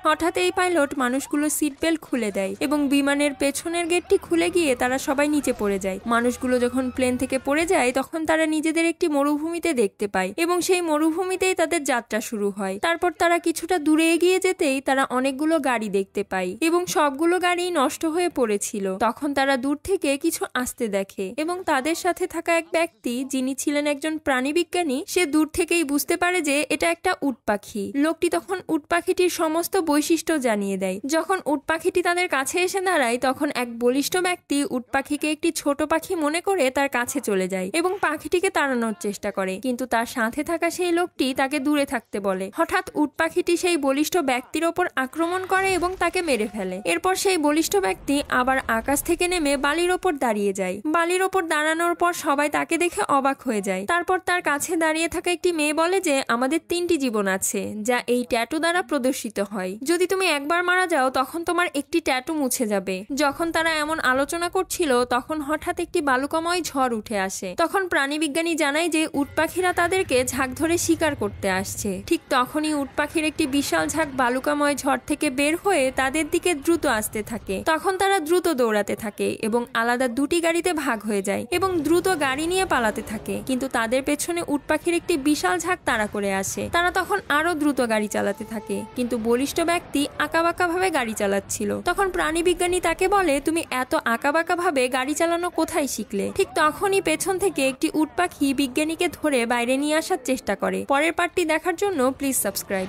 হঠাৎ এই পাইলট মানুষগুলো সিট বেল্ট খুলে দেয় এবং বিমানের পেছনের গেটটি খুলে গিয়ে তারা সবাই নিচে পড়ে যায়। মানুষগুলো যখন প্লেন থেকে পড়ে যায় তখন তারা নিজেদের একটি মরুভূমিতে দেখতে পায় এবং সেই মরুভূমিতেই তাদের যাত্রা শুরু হয়। তারপর তারা কিছুটা দূরে এগিয়ে যেতেই তারা অনেকগুলো গাড়ি দেখতে পায় এবং সবগুলো গাড়ি নষ্ট হয়ে পড়েছিল। তখন তারা দূর থেকে কিছু আসতে দেখে এবং তাদের সাথে থাকা এক ব্যক্তি, যিনি ছিলেন একজন প্রাণীবিজ্ঞানী, সে দূর থেকেই বুঝতে পারে যে এটা একটা উট পাখি। লোকটি তখন উট পাখিটির সমস্ত বৈশিষ্ট্য জানিয়ে দেয়। যখন উট পাখিটি তাদের কাছে এসে দাঁড়ায় তখন এক বলিষ্ঠ ব্যক্তি উট পাখিকে একটি ছোট পাখি মনে করে তার কাছে চলে যায় এবং পাখিটিকে তাড়ানোর চেষ্টা করে, কিন্তু তার সাথে থাকা সেই লোকটি তাকে দূরে থাকতে বলে। হঠাৎ উট পাখিটি সেই বলিষ্ঠ ব্যক্তির ওপর আক্রমণ করে এবং তাকে মেরে ফেলে। এরপর সেই বলিষ্ঠ ব্যক্তি আবার আকাশ থেকে নেমে বালির ওপর দাঁড়িয়ে যায়। বালির ওপর দাঁড়ানোর পর সবাই তাকে দেখে অবাক হয়ে যায়। তারপর তার কাছে দাঁড়িয়ে থাকা একটি মেয়ে বলে যে আমাদের 3টি জীবন আছে যা এই ট্যাটু দ্বারা প্রদর্শিত হয়। যদি তুমি একবার মারা যাও তখন তোমার একটি ট্যাটু মুছে যাবে। যখন তারা এমন আলোচনা করছিল তখন হঠাৎ একটি বালুকাময় ঝড় উঠে আসে। তখন প্রাণীবিজ্ঞানী জানায় যে উট পাখিরা তাদেরকে ঝাঁক ধরে শিকার করতে আসছে। ঠিক তখনই উট পাখির একটি বিশাল ঝাঁক বালুকাময় ঝড় থেকে বের হয়ে তাদের দিকে দ্রুত আসতে থাকে। তখন তারা দ্রুত দৌড়াতে থাকে এবং আলাদা 2টি গাড়িতে ভাগ হয়ে যায় এবং দ্রুত গাড়ি নিয়ে পালাতে থাকে, কিন্তু তাদের পেছনে উট পাখির একটি বিশাল ঝাঁক তাড়া করে আসে। তারা তখন আরো দ্রুত গাড়ি চালাতে থাকে, কিন্তু বলিষ্ঠ ব্যক্তি আঁকাবাঁকা ভাবে গাড়ি চালাচ্ছিল। তখন প্রাণীবিজ্ঞানী তাকে বলে তুমি এত আঁকাবাঁকা ভাবে গাড়ি চালানো কোথায় শিখলে? ঠিক তখনই পেছন থেকে একটি উট পাখি বিজ্ঞানীকে ধরে বাইরে নিয়ে আসার চেষ্টা করে। পরের পার্টটি দেখার জন্য প্লিজ সাবস্ক্রাইব।